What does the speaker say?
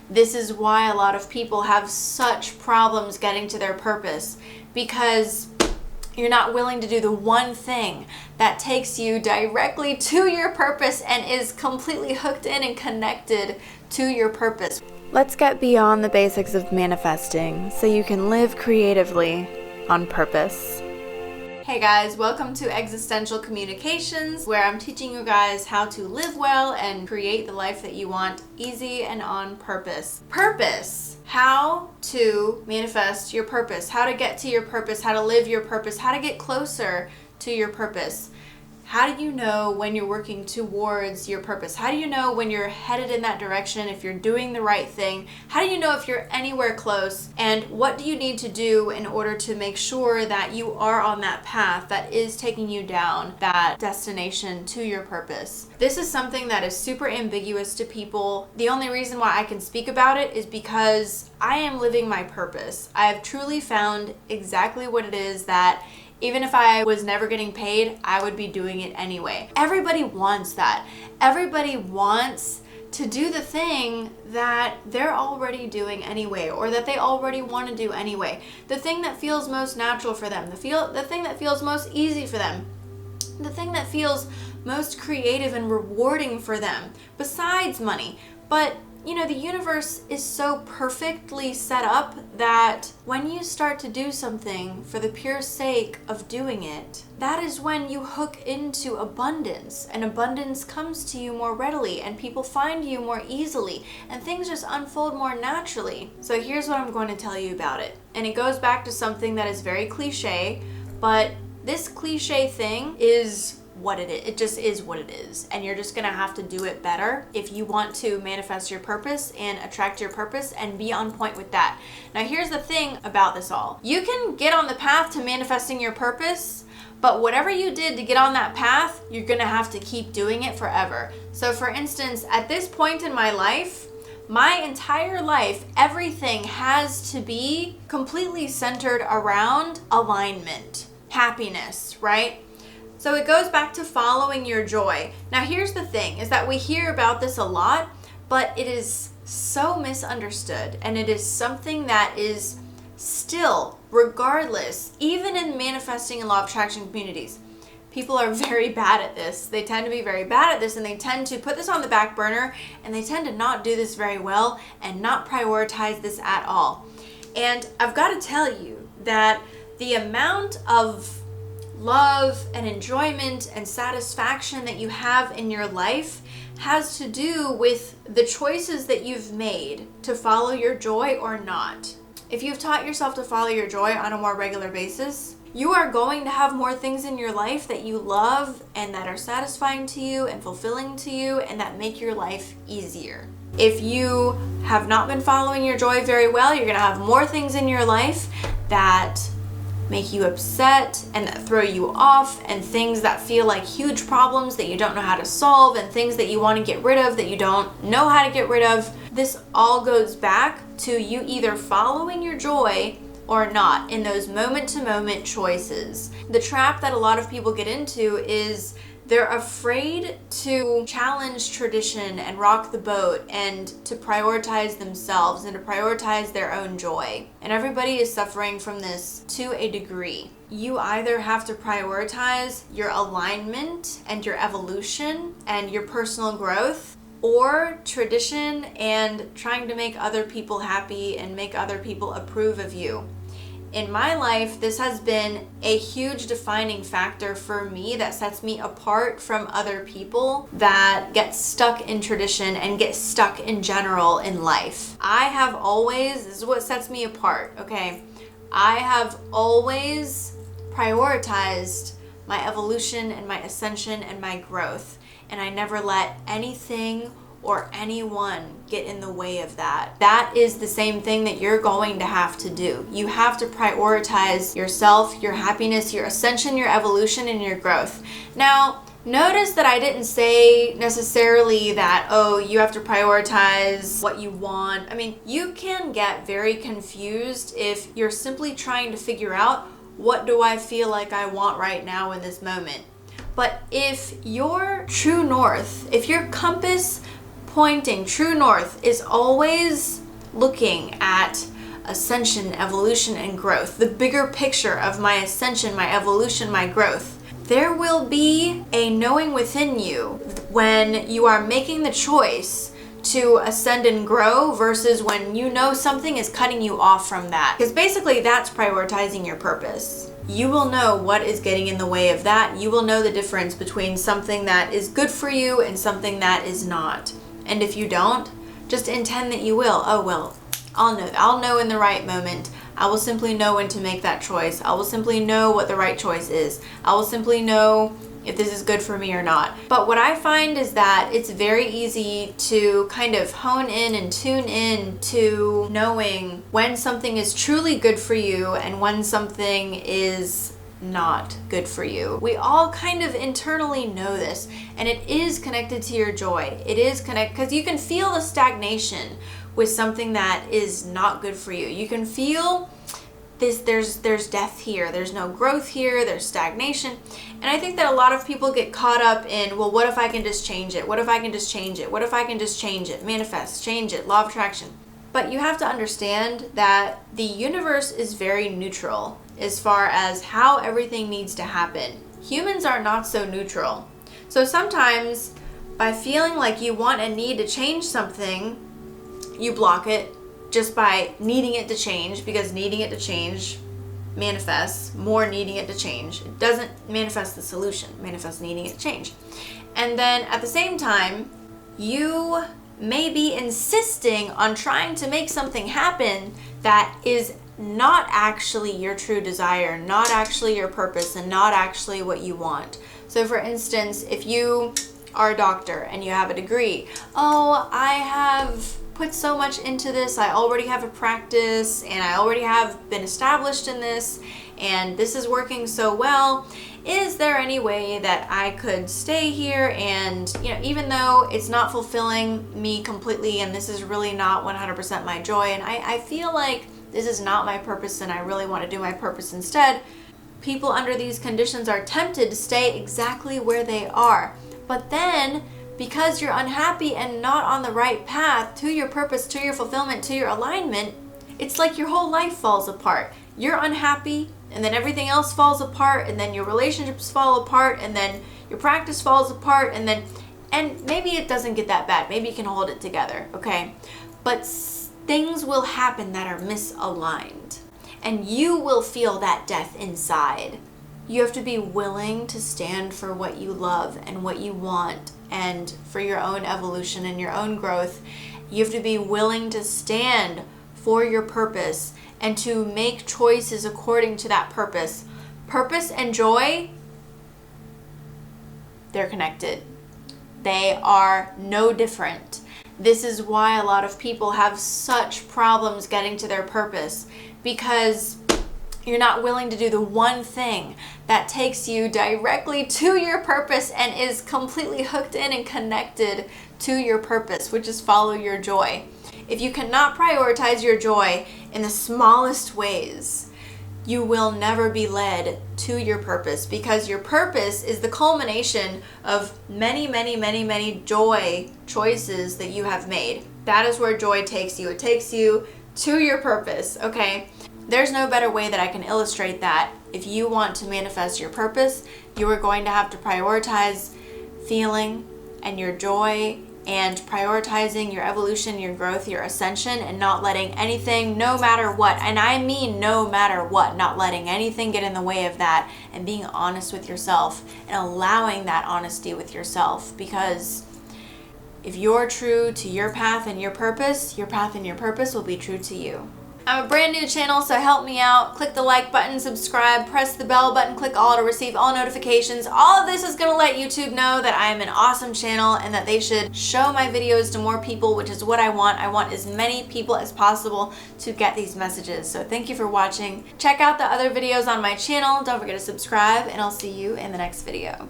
This is why a lot of people have such problems getting to their purpose, because you're not willing to do the one thing that takes you directly to your purpose and is completely hooked in and connected to your purpose. Let's get beyond the basics of manifesting so you can live creatively on purpose. Hey guys, welcome to Existential Communications, where I'm teaching you guys how to live well and create the life that you want, easy and on purpose. Purpose. How to manifest your purpose, how to get to your purpose, how to live your purpose, how to get closer to your purpose. How do you know when you're working towards your purpose? How do you know when you're headed in that direction, if you're doing the right thing? How do you know if you're anywhere close? And what do you need to do in order to make sure that you are on that path that is taking you down that destination to your purpose? This is something that is super ambiguous to people. The only reason why I can speak about it is because I am living my purpose. I have truly found exactly what it is that even if I was never getting paid, I would be doing it anyway. Everybody wants that. Everybody wants to do the thing that they're already doing anyway, or that they already want to do anyway. The thing that feels most natural for them, the thing that feels most easy for them, the thing that feels most creative and rewarding for them, besides money. But the universe is so perfectly set up that when you start to do something for the pure sake of doing it, that is when you hook into abundance, and abundance comes to you more readily, and people find you more easily, and things just unfold more naturally. So here's what I'm going to tell you about it. And it goes back to something that is very cliche, but this cliche thing is what it is. It just is what it is. And you're just gonna have to do it better if you want to manifest your purpose and attract your purpose and be on point with that. Now here's the thing about this all. You can get on the path to manifesting your purpose, but whatever you did to get on that path, you're gonna have to keep doing it forever. So for instance, at this point in my life, my entire life, everything has to be completely centered around alignment, happiness, right? So it goes back to following your joy. Now here's the thing, is that we hear about this a lot, but it is so misunderstood, and it is something that is still, regardless, even in manifesting and law of attraction communities, people are very bad at this. They tend to be very bad at this, and they tend to put this on the back burner, and they tend to not do this very well and not prioritize this at all. And I've got to tell you that the amount of love and enjoyment and satisfaction that you have in your life has to do with the choices that you've made to follow your joy or not. If you've taught yourself to follow your joy on a more regular basis, you are going to have more things in your life that you love and that are satisfying to you and fulfilling to you and that make your life easier. If you have not been following your joy very well, you're going to have more things in your life that make you upset and that throw you off, and things that feel like huge problems that you don't know how to solve, and things that you want to get rid of that you don't know how to get rid of. This all goes back to you either following your joy or not in those moment-to-moment choices. The trap that a lot of people get into is they're afraid to challenge tradition and rock the boat and to prioritize themselves and to prioritize their own joy. And everybody is suffering from this to a degree. You either have to prioritize your alignment and your evolution and your personal growth, or tradition and trying to make other people happy and make other people approve of you. In my life, this has been a huge defining factor for me that sets me apart from other people that get stuck in tradition and get stuck in general in life. This is what sets me apart, okay? I have always prioritized my evolution and my ascension and my growth, and I never let anything or anyone get in the way of that. That is the same thing that you're going to have to do. You have to prioritize yourself, your happiness, your ascension, your evolution, and your growth. Now, notice that I didn't say necessarily that, you have to prioritize what you want. I mean, you can get very confused if you're simply trying to figure out, what do I feel like I want right now in this moment? But if your true north, if your compass pointing, true north is always looking at ascension, evolution, and growth. The bigger picture of my ascension, my evolution, my growth. There will be a knowing within you when you are making the choice to ascend and grow versus when you know something is cutting you off from that. Because basically that's prioritizing your purpose. You will know what is getting in the way of that. You will know the difference between something that is good for you and something that is not. And if you don't, just intend that you will. Oh, well, I'll know in the right moment. I will simply know when to make that choice. I will simply know what the right choice is. I will simply know if this is good for me or not. But what I find is that it's very easy to kind of hone in and tune in to knowing when something is truly good for you and when something is not good for you. We all kind of internally know this, and it is connected to your joy. It is connected because you can feel the stagnation with something that is not good for you. You can feel this, there's death here, there's no growth here, there's stagnation. And I think that a lot of people get caught up in, well, what if I can just change it? What if I can just change it? What if I can just change it? Manifest, change it, law of attraction. But you have to understand that the universe is very neutral as far as how everything needs to happen. Humans are not so neutral. So sometimes by feeling like you want and need to change something, you block it just by needing it to change, because needing it to change manifests more needing it to change. It doesn't manifest the solution, it manifests needing it to change. And then at the same time, you may be insisting on trying to make something happen that is not actually your true desire, not actually your purpose, and not actually what you want. So for instance, if you are a doctor and you have a degree, oh, I have put so much into this, I already have a practice and I already have been established in this and this is working so well. Is there any way that I could stay here and, even though it's not fulfilling me completely and this is really not 100% my joy and I feel like this is not my purpose and I really want to do my purpose instead, people under these conditions are tempted to stay exactly where they are. But then, because you're unhappy and not on the right path to your purpose, to your fulfillment, to your alignment, it's like your whole life falls apart. You're unhappy, and then everything else falls apart, and then your relationships fall apart, and then your practice falls apart, and maybe it doesn't get that bad. Maybe you can hold it together, okay? But things will happen that are misaligned, and you will feel that death inside. You have to be willing to stand for what you love and what you want, and for your own evolution and your own growth. You have to be willing to stand for your purpose and to make choices according to that purpose. Purpose and joy, they're connected. They are no different. This is why a lot of people have such problems getting to their purpose, because you're not willing to do the one thing that takes you directly to your purpose and is completely hooked in and connected to your purpose, which is follow your joy. If you cannot prioritize your joy in the smallest ways, you will never be led to your purpose, because your purpose is the culmination of many, many, many, many joy choices that you have made. That is where joy takes you. It takes you to your purpose, okay? There's no better way that I can illustrate that. If you want to manifest your purpose, you are going to have to prioritize feeling and your joy and prioritizing your evolution, your growth, your ascension, and not letting anything, no matter what, and I mean no matter what, not letting anything get in the way of that, and being honest with yourself and allowing that honesty with yourself. Because if you're true to your path and your purpose will be true to you. I'm a brand new channel, so help me out. Click the like button, subscribe, press the bell button, click all to receive all notifications. All of this is going to let YouTube know that I am an awesome channel and that they should show my videos to more people, which is what I want. I want as many people as possible to get these messages. So thank you for watching. Check out the other videos on my channel. Don't forget to subscribe, and I'll see you in the next video.